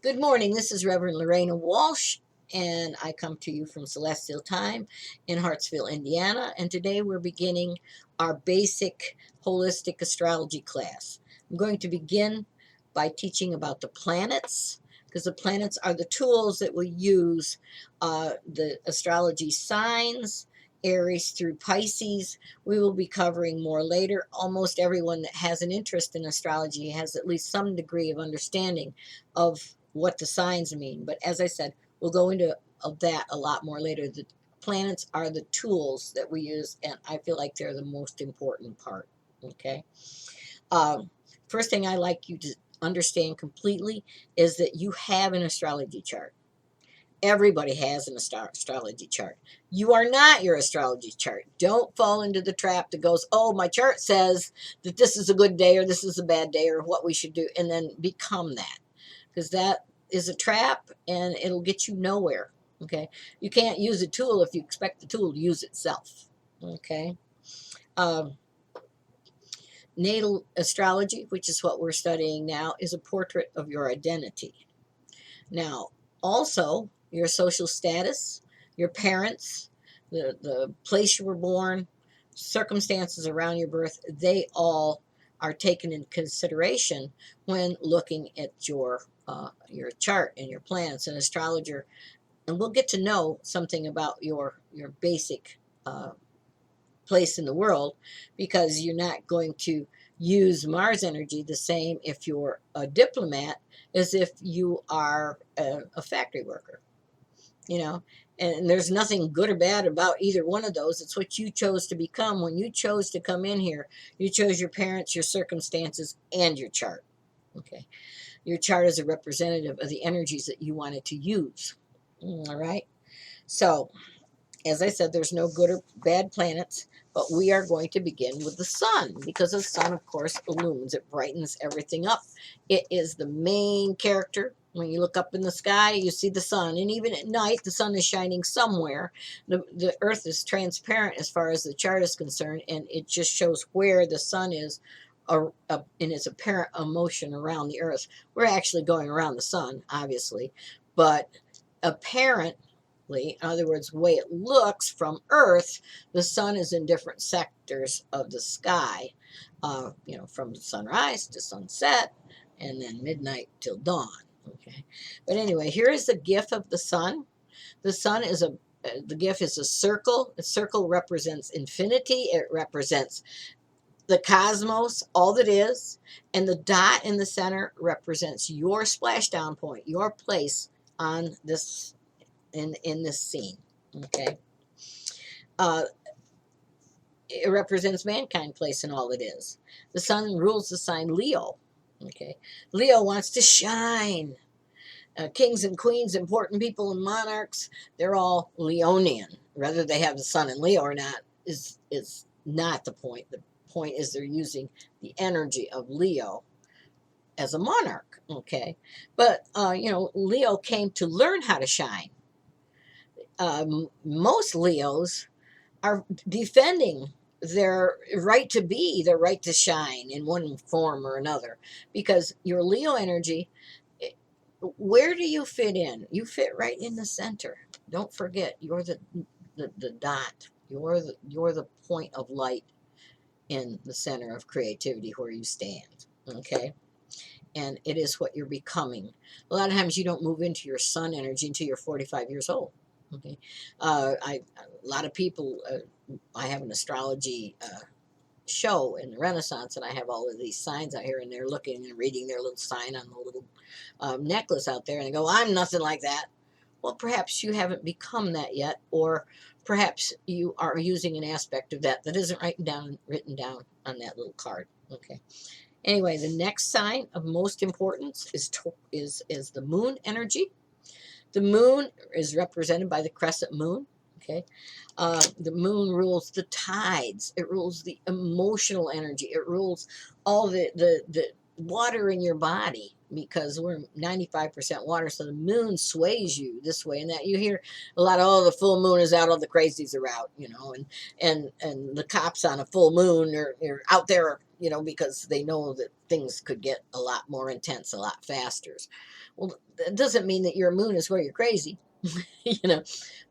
Good morning. This is Reverend Lorena Walsh, and I come to you from Celestial Time in Hartsville, Indiana. And today we're beginning our basic holistic astrology class. I'm going to begin by teaching about the planets, because the planets are the tools that we use the astrology signs. Aries through Pisces. We will be covering more later. Almost everyone that has an interest in astrology has at least some degree of understanding of what the signs mean. But as I said, we'll go into of that a lot more later. The planets are the tools that we use, and I feel like they're the most important part. Okay. Um, First thing I like you to understand completely is that you have an astrology chart. Everybody has an astrology chart. You are not your astrology chart. Don't fall into the trap that goes, oh, my chart says that this is a good day or this is a bad day or what we should do, and then become that, because that is a trap and it'll get you nowhere. Okay. You can't use a tool if you expect the tool to use itself. Okay. Um, Natal astrology, which is what we're studying now, is a portrait of your identity. Now, also, your social status, your parents, the place you were born, circumstances around your birth, they all are taken into consideration when looking at your chart and your planets. An astrologer, and we'll get to know something about your basic place in the world, because you're not going to use Mars energy the same if you're a diplomat as if you are a factory worker, you know. And there's nothing good or bad about either one of those. It's what you chose to become. When you chose to come in here, you chose your parents, your circumstances, and your chart. Okay. Your chart is a representative of the energies that you wanted to use. All right. So as I said, there's no good or bad planets, but we are going to begin with the sun, because the sun, of course, illumines. It brightens everything up. It is the main character. When you look up in the sky, you see the sun, and even at night, the sun is shining somewhere. The earth is transparent as far as the chart is concerned, and it just shows where the sun is in its apparent motion around the earth. We're actually going around the sun, obviously, but apparent, in other words, the way it looks from Earth, the sun is in different sectors of the sky, from sunrise to sunset, and then midnight till dawn. Okay, but anyway, here is the gift of the sun. The sun is the gift is a circle. A circle represents infinity. It represents the cosmos, all that is, and the dot in the center represents your splashdown point, your place on this in this scene. Okay. uh it represents mankind place in all it is. The sun rules the sign Leo. Okay. Leo wants to shine. Kings and queens, important people and monarchs, they're all Leonian. Whether they have the sun in Leo or not is not the point. The point is they're using the energy of Leo as a monarch. Okay. But Leo came to learn how to shine. Most Leos are defending their right to be, their right to shine in one form or another, because your Leo energy, where do you fit in? You fit right in the center. Don't forget, you're the dot. You're the point of light in the center of creativity where you stand. Okay. And it is what you're becoming. A lot of times you don't move into your sun energy until you're 45 years old. Okay. A lot of people, I have an astrology show in the Renaissance, and I have all of these signs out here, and they're looking and reading their little sign on the little necklace out there, and they go, I'm nothing like that. Well, perhaps you haven't become that yet, or perhaps you are using an aspect of that isn't written down on that little card. Okay. Anyway, the next sign of most importance is the moon energy. The moon is represented by the crescent moon. Okay. The moon rules the tides. It rules the emotional energy. It rules all the water in your body, because we're 95% water. So the moon sways you this way and that. You hear a lot of, oh, the full moon is out, all the crazies are out, and the cops on a full moon are out there you know, because they know that things could get a lot more intense a lot faster. Well, that doesn't mean that your moon is where you're crazy, you know,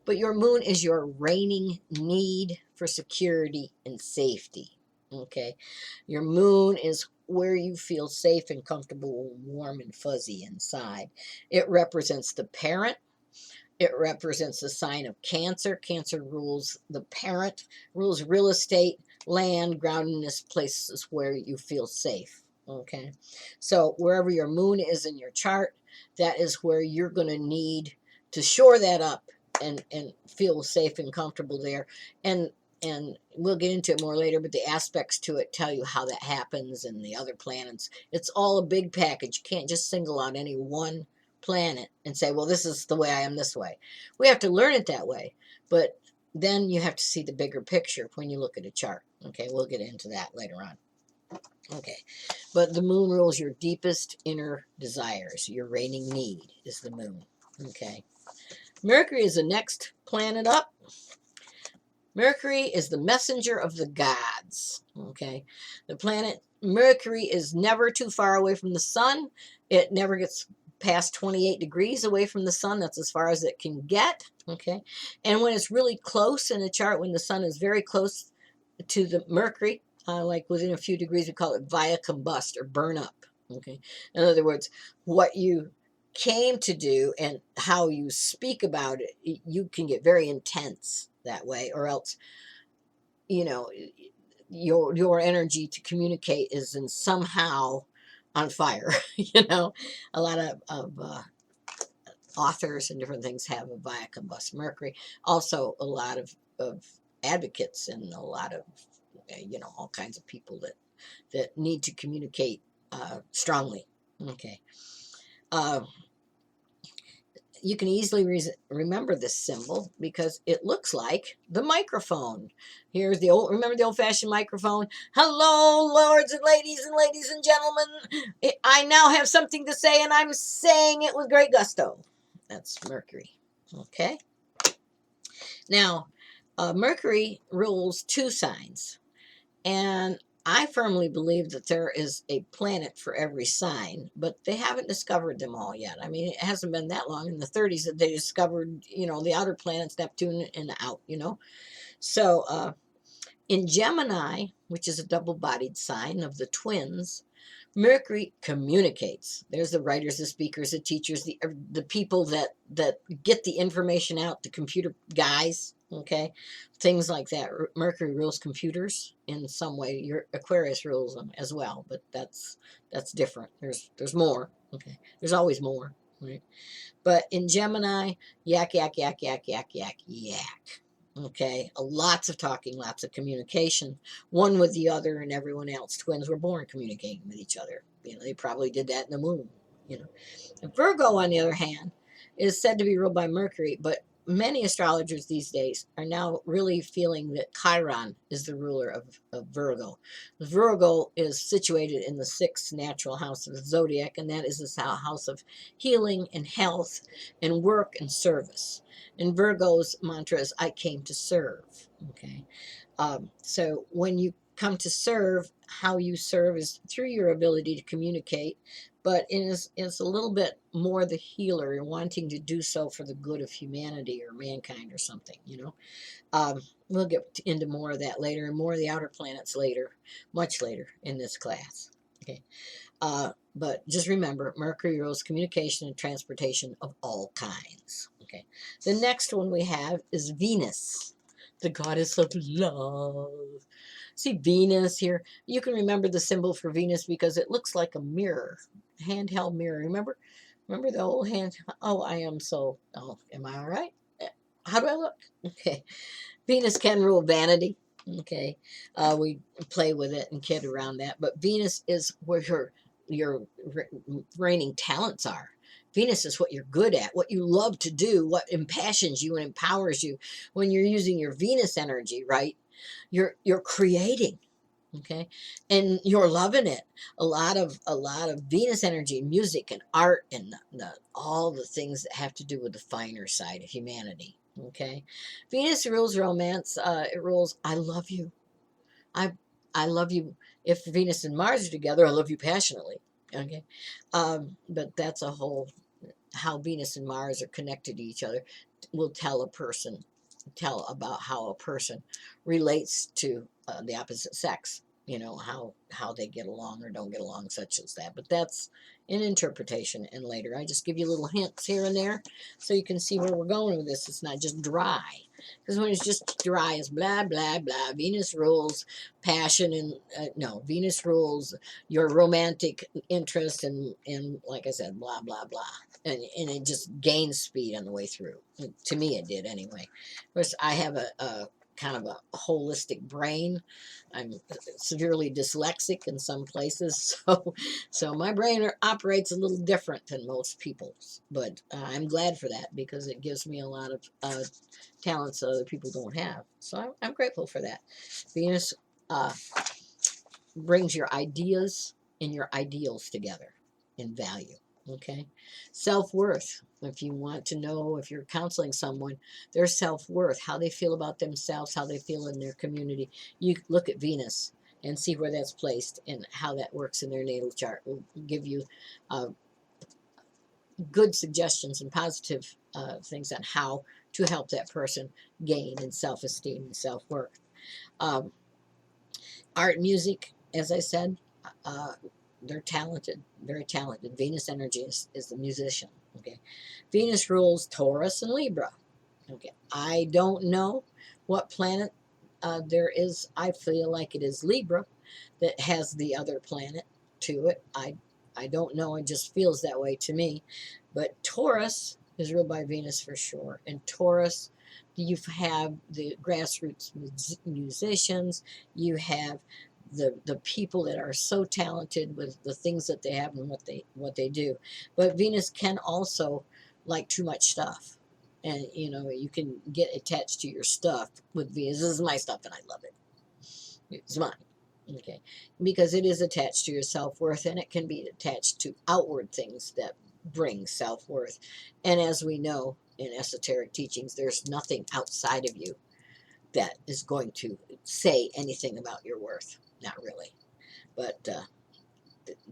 but your moon is your reigning need for security and safety. Okay. Your moon is where you feel safe and comfortable, warm and fuzzy inside. It represents the parent. It represents the sign of Cancer. Cancer rules the parent, rules real estate, land, groundedness, places where you feel safe. Okay. So wherever your moon is in your chart, that is where you're going to need to shore that up and feel safe and comfortable there. And we'll get into it more later, but the aspects to it tell you how that happens and the other planets. It's all a big package. You can't just single out any one planet and say, well, this is the way I am this way. We have to learn it that way, but then you have to see the bigger picture when you look at a chart. Okay, we'll get into that later on. Okay, but the moon rules your deepest inner desires. Your reigning need is the moon. Okay, Mercury is the next planet up. Mercury is the messenger of the gods. Okay, the planet Mercury is never too far away from the sun. It never gets past 28 degrees away from the sun. That's as far as it can get. Okay, and when it's really close in a chart, when the sun is very close to the Mercury, like within a few degrees, we call it via combust or burn up. Okay, in other words, what you came to do and how you speak about it, you can get very intense that way, or else, you know, your energy to communicate is in somehow on fire. You know, a lot of authors and different things have a via combust Mercury. Also, a lot of advocates and a lot of you know, all kinds of people that need to communicate strongly. Okay. Uh, you can easily remember this symbol because it looks like the microphone. Here's the old, remember the old-fashioned microphone? Hello, lords and ladies and gentlemen. I now have something to say, and I'm saying it with great gusto. That's Mercury. Okay. Now, Mercury rules two signs. And I firmly believe that there is a planet for every sign, but they haven't discovered them all yet. I mean, it hasn't been that long in the 30s that they discovered, you know, the outer planets, Neptune and out, you know. So in Gemini, which is a double-bodied sign of the twins, Mercury communicates. There's the writers, the speakers, the teachers, the people that get the information out, the computer guys, okay, things like that. Mercury rules computers in some way. Your Aquarius rules them as well, but that's different. There's more. Okay, there's always more, right? But in Gemini, yak yak yak yak yak yak yak. Okay, lots of talking, lots of communication, one with the other and everyone else. Twins were born communicating with each other. You know, they probably did that in the moon. You know, and Virgo, on the other hand, is said to be ruled by Mercury, but many astrologers these days are now really feeling that Chiron is the ruler of Virgo. Virgo is situated in the sixth natural house of the zodiac, and that is the house of healing and health and work and service. And Virgo's mantra is, I came to serve. Okay. So when you come to serve, how you serve is through your ability to communicate, but it's a little bit more the healer. You're wanting to do so for the good of humanity or mankind or something, you know. We'll get into more of that later and more of the outer planets later, much later in this class. Okay. But just remember, Mercury rules communication and transportation of all kinds. Okay. The next one we have is Venus, the goddess of love. See Venus here. You can remember the symbol for Venus because it looks like a mirror, handheld mirror. Remember the old hand? Oh, I am so. Oh, am I all right? How do I look? Okay. Venus can rule vanity. Okay. We play with it and kid around that. But Venus is where your reigning talents are. Venus is what you're good at, what you love to do, what impassions you and empowers you. When you're using your Venus energy, right? You're creating, okay, and you're loving it. A lot of Venus energy, music and art, and all the things that have to do with the finer side of humanity. Okay, Venus rules romance. It rules I love you. I I love you If Venus and Mars are together, I love you passionately. Okay. But that's a whole, how Venus and Mars are connected to each other will tell about how a person relates to the opposite sex. You know, how they get along or don't get along, such as that. But that's an interpretation. And later, I just give you little hints here and there so you can see where we're going with this. It's not just dry. Because when it's just dry, it's blah, blah, blah. Venus rules passion and, no, Venus rules your romantic interest and like I said, blah, blah, blah. And it just gains speed on the way through. To me, it did anyway. Of course, I have a kind of a holistic brain. I'm severely dyslexic in some places, so my brain operates a little different than most people's. But I'm glad for that because it gives me a lot of talents that other people don't have. So I'm grateful for that. Venus uh, brings your ideas and your ideals together in value. Okay. Self worth. If you want to know, if you're counseling someone, their self worth, how they feel about themselves, how they feel in their community, you look at Venus and see where that's placed and how that works in their natal chart. Will give you uh, good suggestions and positive things on how to help that person gain in self esteem and self worth. Um, art and music, as I said, uh, they're talented, very talented. Venus energy is the musician. Okay, Venus rules Taurus and Libra. Okay, I don't know what planet there is. I feel like it is Libra that has the other planet to it. I don't know. It just feels that way to me. But Taurus is ruled by Venus for sure. And Taurus, you have the grassroots musicians. You have the people that are so talented with the things that they have and what they do. But Venus can also like too much stuff. And you know, you can get attached to your stuff with Venus. This is my stuff and I love it. It's mine. Okay. Because it is attached to your self worth and it can be attached to outward things that bring self worth. And as we know in esoteric teachings, there's nothing outside of you that is going to say anything about your worth. Not really. But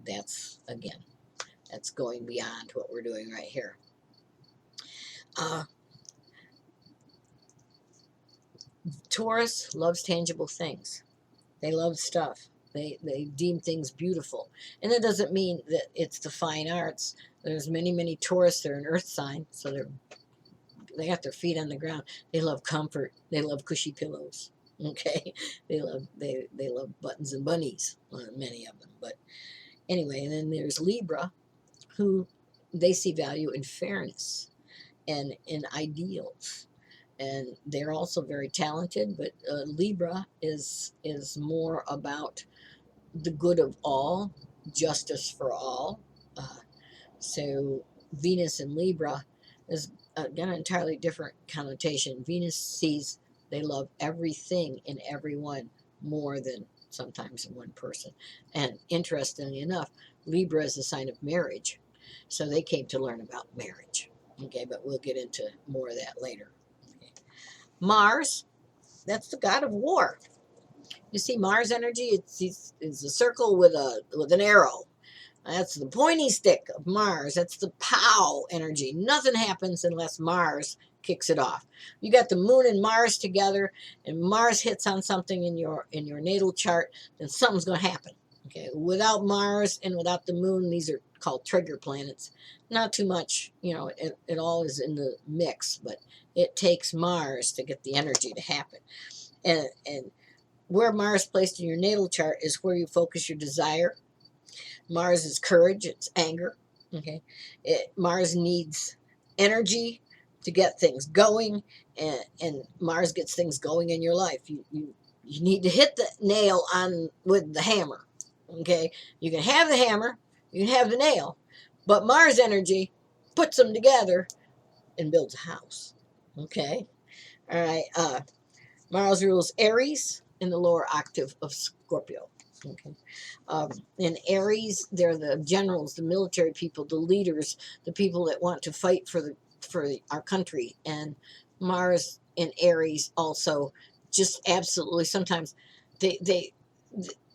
that's, again, that's going beyond what we're doing right here. Taurus loves tangible things. They love stuff. They deem things beautiful. And that doesn't mean that it's the fine arts. There's many Taurus. They're an earth sign, so they got their feet on the ground. They love comfort. They love cushy pillows. Okay, they love buttons and bunnies. Many of them. But anyway, and then there's Libra, who they see value in fairness and in ideals. And they're also very talented, but Libra is more about the good of all, justice for all. Uh, so Venus in Libra is again an entirely different connotation. Venus sees they love everything and everyone more than sometimes one person. And interestingly enough, Libra is a sign of marriage. So they came to learn about marriage. Okay, but we'll get into more of that later. Okay. Mars, that's the god of war. You see Mars energy, it's a circle with an arrow. That's the pointy stick of Mars. That's the pow energy. Nothing happens unless Mars kicks it off. You got the moon and Mars together, and Mars hits on something in your natal chart, then something's going to happen. Okay, without Mars and without the moon, these are called trigger planets. Not too much, it all is in the mix, but it takes Mars to get the energy to happen. And where Mars placed in your natal chart is where you focus your desire. Mars is courage, it's anger. Okay, Mars needs energy to get things going, and Mars gets things going in your life. You need to hit the nail on with the hammer. Okay, you can have the hammer, you can have the nail, but Mars energy puts them together and builds a house. Okay, all right. Mars rules Aries in the lower octave of Scorpio. Okay. In Aries, they're the generals, the military people, the leaders, the people that want to fight for our country. And Mars in Aries also just absolutely sometimes they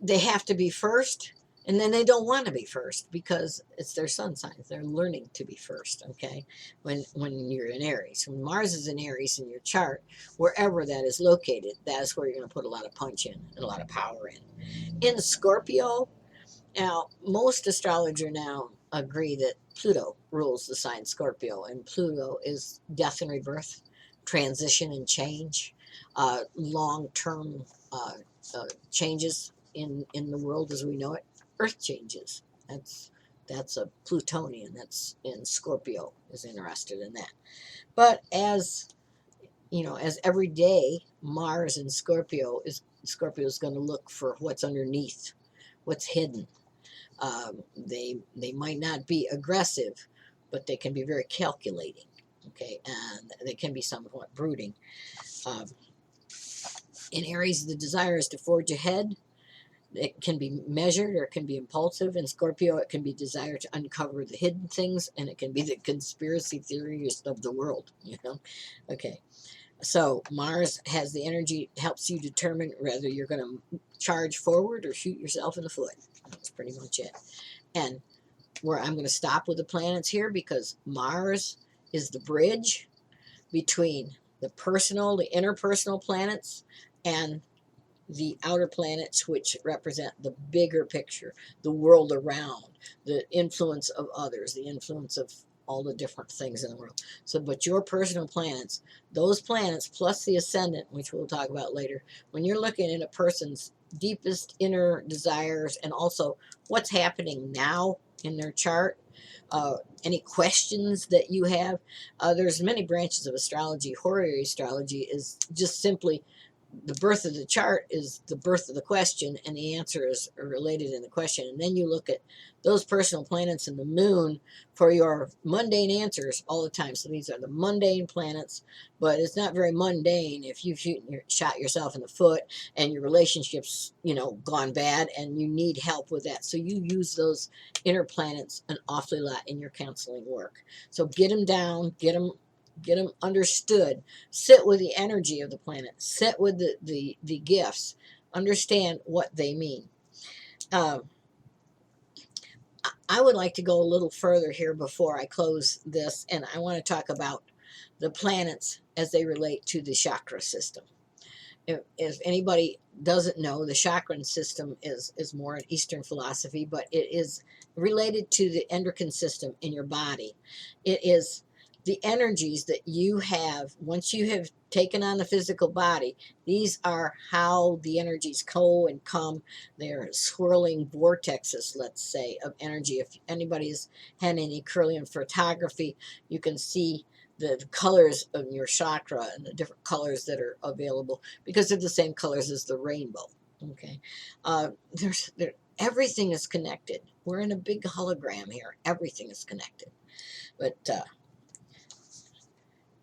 they have to be first, and then they don't want to be first because it's their sun signs. They're learning to be first. Okay, when you're in Aries, when Mars is in Aries in your chart, wherever that is located, that's where you're going to put a lot of punch in and a lot of power in. In Scorpio, now most astrologers now agree that Pluto rules the sign Scorpio, and Pluto is death and rebirth, transition and change, long-term changes in the world as we know it, earth changes. That's a Plutonian. That's in Scorpio is interested in that. But as you know, as every day Mars in Scorpio is going to look for what's underneath, what's hidden. They might not be aggressive, but they can be very calculating. Okay, and they can be somewhat brooding. Um, in Aries, the desire is to forge ahead. It can be measured or it can be impulsive. In Scorpio, it can be desire to uncover the hidden things, and it can be the conspiracy theorist of the world. You know, okay. So Mars has the energy, helps you determine whether you're going to charge forward or shoot yourself in the foot. That's pretty much it. And where I'm going to stop with the planets here because Mars is the bridge between the personal, the interpersonal planets, and the outer planets, which represent the bigger picture, the world around, the influence of others, the influence of all the different things in the world. So, but your personal planets, those planets plus the ascendant, which we'll talk about later, when you're looking at a person's deepest inner desires and also what's happening now in their chart, any questions that you have, there's many branches of astrology. Horary astrology is just simply the birth of the chart is the birth of the question, and the answer is related in the question. And then you look at those personal planets and the moon for your mundane answers all the time. So these are the mundane planets, but it's not very mundane if you've shot yourself in the foot and your relationship's gone bad and you need help with that. So you use those inner planets an awfully lot in your counseling work. So get them down, get them understood. Sit with the energy of the planet. Sit with the gifts. Understand what they mean. Um, I would like to go a little further here before I close this, and I want to talk about the planets as they relate to the chakra system. If anybody doesn't know, the chakra system is more an Eastern philosophy, but it is related to the endocrine system in your body. It is the energies that you have once you have taken on the physical body. These are how the energies go and come. They're swirling vortexes, let's say, of energy. If anybody's had any Kirlian photography, you can see the colors of your chakra and the different colors that are available because they're the same colors as the rainbow. Okay, everything is connected. We're in a big hologram here. Everything is connected. But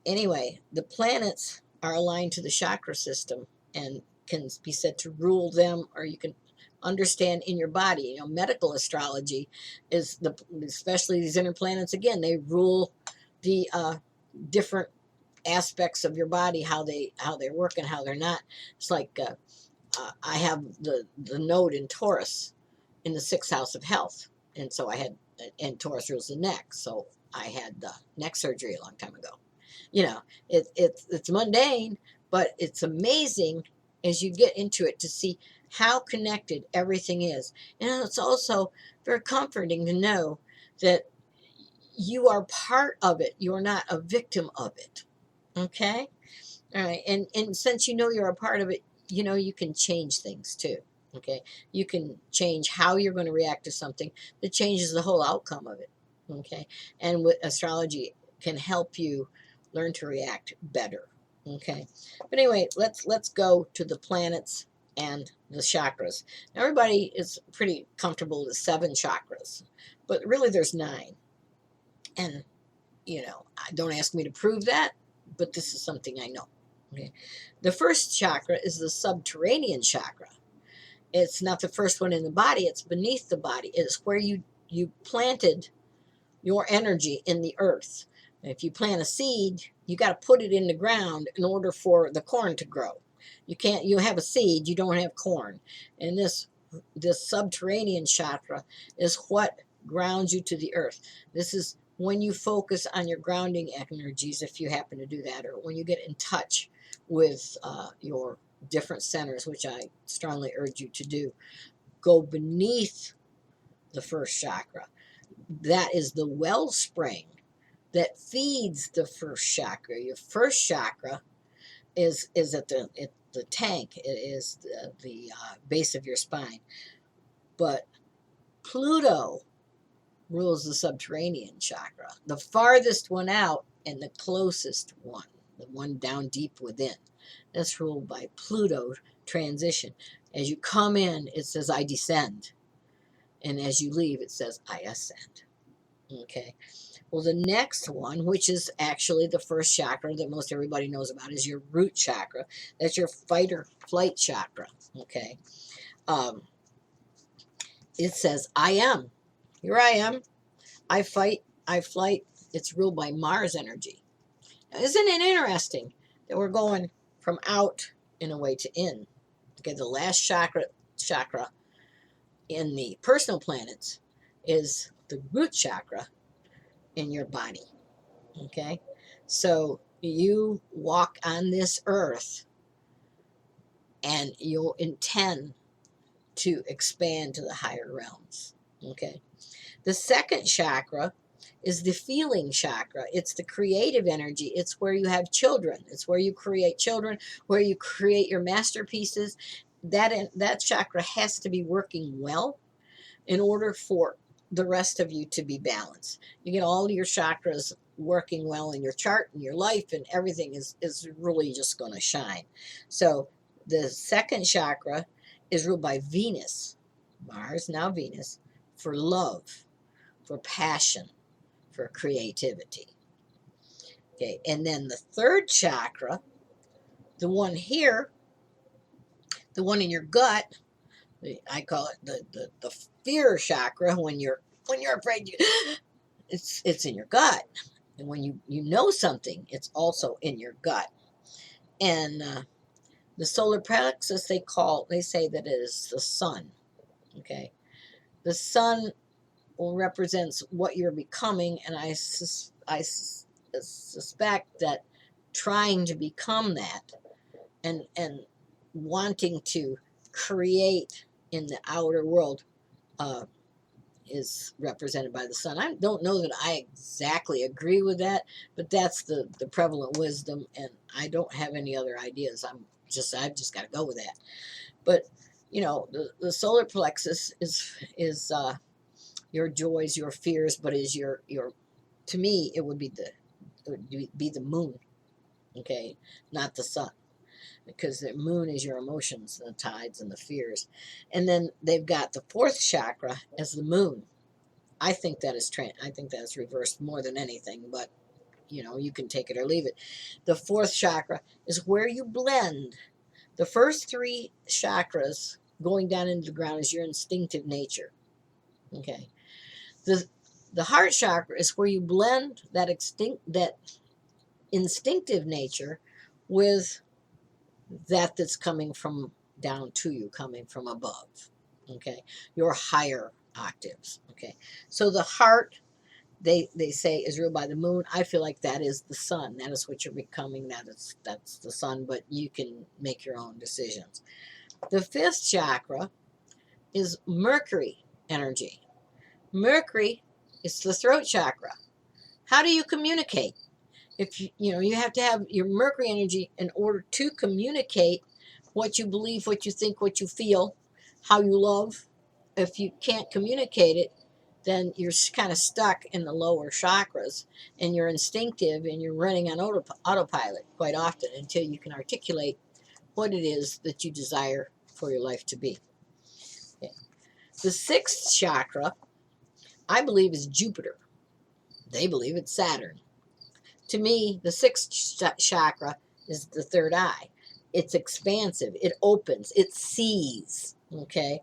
anyway, the planets are aligned to the chakra system and can be said to rule them, or you can understand in your body. Medical astrology is especially these inner planets. Again, they rule the different aspects of your body, how they work and how they're not. It's like I have the node in Taurus in the 6th house of health, and so I had, and Taurus rules the neck, so I had neck surgery a long time ago. It's mundane, but it's amazing as you get into it to see how connected everything is. And it's also very comforting to know that you are part of it. You're not a victim of it. Okay? All right. And since you're a part of it, you can change things too. Okay? You can change how you're going to react to something that changes the whole outcome of it. Okay? And with astrology can help you learn to react better. Okay? But anyway, let's go to the planets and the chakras. Now, everybody is pretty comfortable with 7 chakras, but really there's 9. And don't ask me to prove that, but this is something I know. Okay. The first chakra is the subterranean chakra. It's not the first one in the body, it's beneath the body. It's where you planted your energy in the earth. If you plant a seed, you got to put it in the ground in order for the corn to grow. You have a seed, you don't have corn. And this subterranean chakra is what grounds you to the earth. This is when you focus on your grounding energies, if you happen to do that, or when you get in touch with your different centers, which I strongly urge you to do. Go beneath the first chakra. That is the wellspring that feeds the first chakra. Your first chakra is at the tank. It is the base of your spine. But Pluto rules the subterranean chakra, the farthest one out and the closest one, the one down deep within. That's ruled by Pluto transition. As you come in, it says, I descend. And as you leave, it says, I ascend. Okay. Well, the next one, which is actually the first chakra that most everybody knows about, is your root chakra. That's your fight or flight chakra. Okay. It says, I am. Here I am. I fight. I flight. It's ruled by Mars energy. Now, isn't it interesting that we're going from out in a way to in? Okay. The last chakra in the personal planets is the root chakra in your body. Okay. So you walk on this earth and you'll intend to expand to the higher realms. Okay. The second chakra is the feeling chakra. It's the creative energy. It's where you have children. It's where you create children, where you create your masterpieces. That chakra has to be working well in order for the rest of you to be balanced. You get all your chakras working well in your chart and your life, and everything is really just going to shine. So the second chakra is ruled by Venus, Mars, now Venus, for love, for passion, for creativity. Okay, and then the third chakra, the one here, the one in your gut, I call it the fear chakra. When you're afraid, it's in your gut. And when you know something, it's also in your gut. And the solar plexus, they say that it is the sun. Okay, the sun represents what you're becoming, and I suspect that trying to become that and wanting to create in the outer world is represented by the sun. I don't know that I exactly agree with that, but that's the prevalent wisdom, and I don't have any other ideas. I've just got to go with that. But the solar plexus is your joys, your fears, but is your to me it would be the moon, okay, not the sun, because the moon is your emotions, the tides and the fears. And then they've got the fourth chakra as the moon. I think that is reversed more than anything, but you can take it or leave it. The fourth chakra is where you blend the first three chakras. Going down into the ground is your instinctive nature. Okay. The heart chakra is where you blend that instinctive nature with that's coming from down to you, coming from above. Okay. Your higher octaves. Okay. So the heart, they say, is ruled by the moon. I feel like that is the sun. That is what you're becoming. That's the sun, but you can make your own decisions. The fifth chakra is Mercury energy. Mercury is the throat chakra. How do you communicate? If you have to have your Mercury energy in order to communicate what you believe, what you think, what you feel, how you love. If you can't communicate it, then you're kind of stuck in the lower chakras, and you're instinctive and you're running on autopilot quite often until you can articulate what it is that you desire for your life to be. Okay. The sixth chakra, I believe, is Jupiter. They believe it's Saturn. To me, the sixth chakra is the third eye. It's expansive. It opens. It sees. Okay.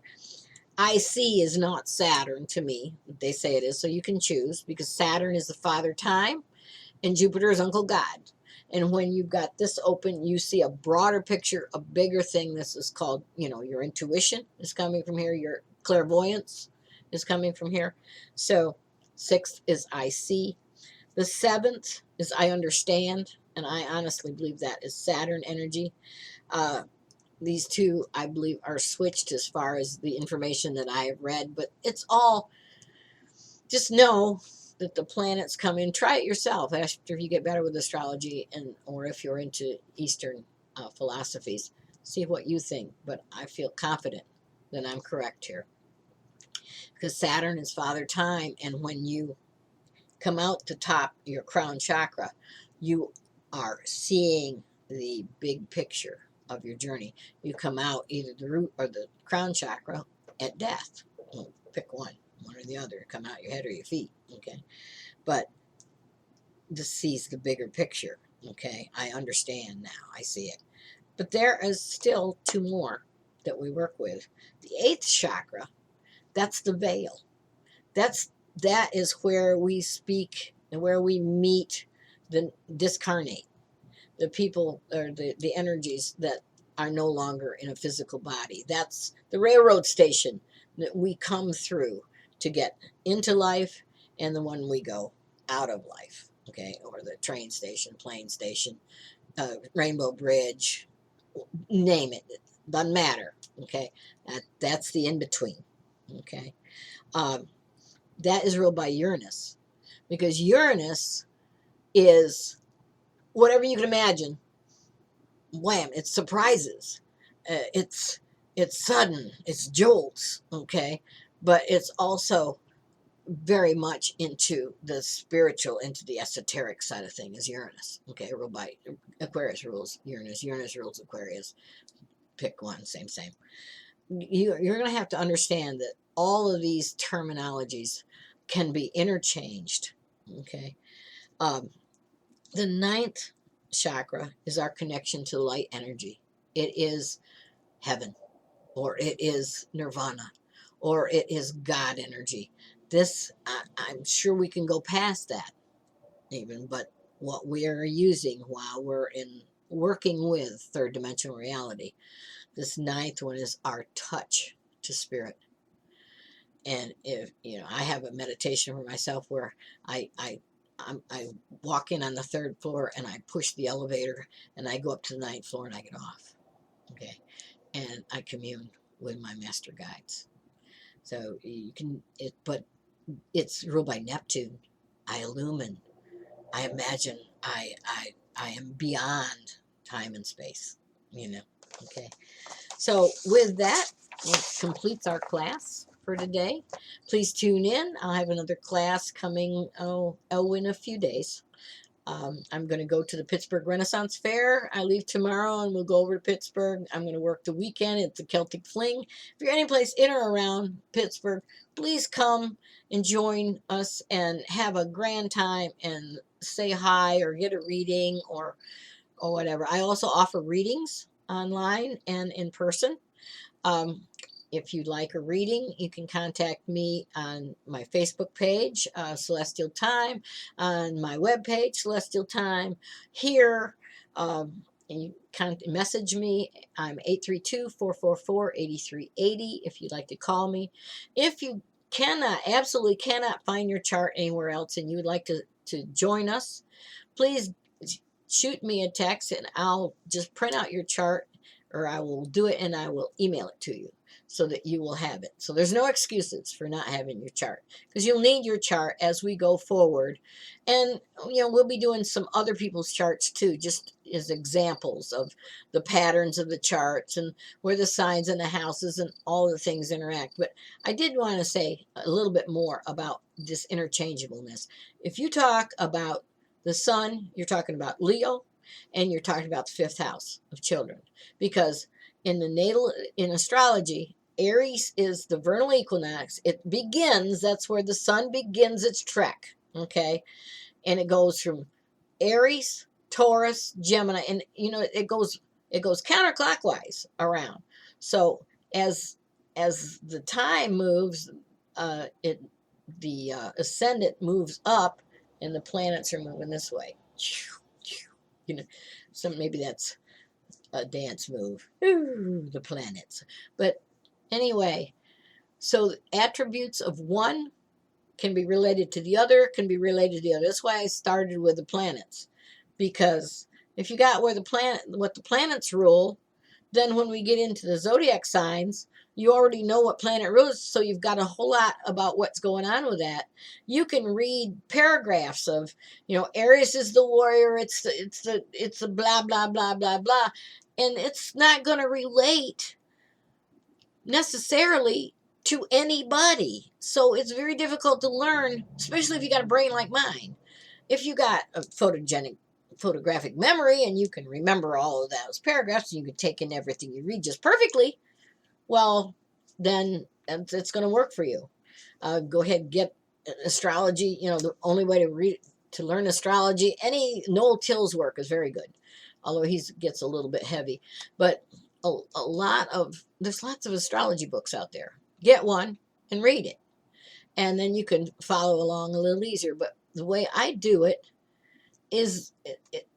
I see is not Saturn to me. They say it is, so you can choose, because Saturn is the father time and Jupiter is Uncle God. And when you've got this open, you see a broader picture, a bigger thing. This is called, your intuition is coming from here. Your clairvoyance is coming from here. So sixth is I see. The seventh is I understand. And I honestly believe that is Saturn energy. These two, I believe, are switched as far as the information that I have read. But it's all, just know that the planets come in. Try it yourself after you get better with astrology, or if you're into Eastern philosophies. See what you think. But I feel confident that I'm correct here, because Saturn is Father Time, and when you come out the top, your crown chakra, you are seeing the big picture of your journey. You come out either the root or the crown chakra at death. Well, pick one or the other. Come out your head or your feet. Okay, but this sees the bigger picture. Okay, I understand now. I see it. But there is still two more that we work with. The eighth chakra, that's the veil. That is where we speak and where we meet the discarnate, the people, or the energies that are no longer in a physical body. That's the railroad station that we come through to get into life, and the one we go out of life. Okay, or the train station, plane station, Rainbow Bridge, name it. It doesn't matter. Okay, that's the in between. Okay, um, that is ruled by Uranus, because Uranus is whatever you can imagine. Wham! It's surprises. It's sudden. It's jolts. Okay, but it's also very much into the spiritual, into the esoteric side of things. Is Uranus. Okay, ruled by Aquarius rules Uranus. Uranus rules Aquarius. Pick one. Same. You're going to have to understand that all of these terminologies can be interchanged. Okay. Um, the ninth chakra is our connection to light energy. It is heaven, or it is nirvana, or it is God energy. This, I'm sure we can go past that even, but what we are using while we're in working with third dimensional reality, this ninth one is our touch to spirit. And if I have a meditation for myself where I walk in on the third floor and I push the elevator and I go up to the ninth floor and I get off. Okay, and I commune with my master guides. So you can but it's ruled by Neptune. I illumine. I imagine. I am beyond time and space. Okay. So with that, it completes our class for today. Please tune in. I'll have another class coming in a few days. I'm going to go to the Pittsburgh Renaissance Fair. I leave tomorrow and we'll go over to Pittsburgh. I'm going to work the weekend at the Celtic Fling. If you're any place in or around Pittsburgh, please come and join us and have a grand time and say hi or get a reading or whatever. I also offer readings online and in person. Um, if you'd like a reading, you can contact me on my Facebook page, Celestial Time, on my webpage, Celestial Time, here. And you can message me. I'm 832-444-8380 if you'd like to call me. If you absolutely cannot find your chart anywhere else and you would like to join us, please shoot me a text and I'll just print out your chart, or I will do it and I will email it to you so that you will have it. So there's no excuses for not having your chart, because you'll need your chart as we go forward. And, we'll be doing some other people's charts too, just as examples of the patterns of the charts and where the signs and the houses and all the things interact. But I did want to say a little bit more about this interchangeableness. If you talk about the sun, you're talking about Leo, and you're talking about the fifth house of children, because in astrology, Aries is the vernal equinox. It begins, that's where the sun begins its trek. Okay, and it goes from Aries, Taurus, Gemini, and it goes counterclockwise around. So as the time moves, the ascendant moves up, and the planets are moving this way. You know, so maybe that's a dance move. Ooh, the planets. But anyway, so attributes of one can be related to the other, can be related to the other. That's why I started with the planets, because if you got what the planets rule, then when we get into the zodiac signs, you already know what planet rules, so you've got a whole lot about what's going on with that. You can read paragraphs of, Aries is the warrior, it's the blah blah blah blah blah, and it's not going to relate necessarily to anybody. So it's very difficult to learn, especially if you got a brain like mine. If you got a photographic memory and you can remember all of those paragraphs and you can take in everything you read just perfectly, well, then it's going to work for you. Go ahead and get astrology. The only way to learn astrology, any Noel Till's work is very good, although he gets a little bit heavy. But there's lots of astrology books out there. Get one and read it, and then you can follow along a little easier. But the way I do it is,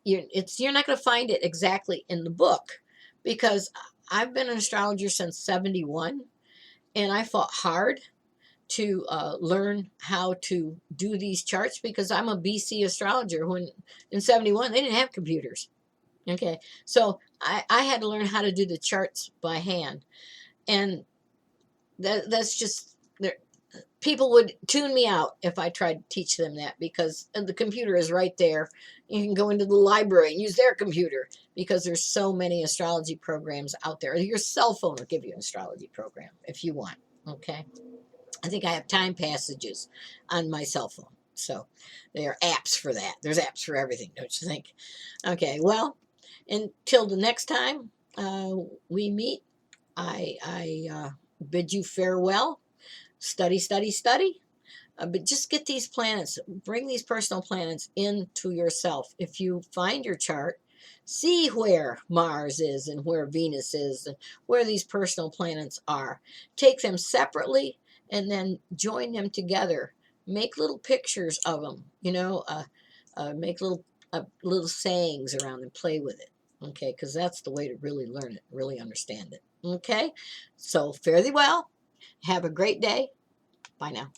you're not going to find it exactly in the book, because I've been an astrologer since 71, and I fought hard to learn how to do these charts, because I'm a BC astrologer. When in 71 they didn't have computers. Okay, so I had to learn how to do the charts by hand, and that's just there. People would tune me out if I tried to teach them that, because the computer is right there. You can go into the library and use their computer, because there's so many astrology programs out there. Your cell phone will give you an astrology program if you want. Okay, I think I have time passages on my cell phone, so there are apps for that. There's apps for everything, don't you think? Okay, well, until the next time we meet, I bid you farewell. Study, study, study. But just get these planets, bring these personal planets into yourself. If you find your chart, see where Mars is and where Venus is and where these personal planets are. Take them separately and then join them together. Make little pictures of them, make little sayings around and play with it. Okay, because that's the way to really learn it, really understand it. Okay, so fare thee well. Have a great day. Bye now.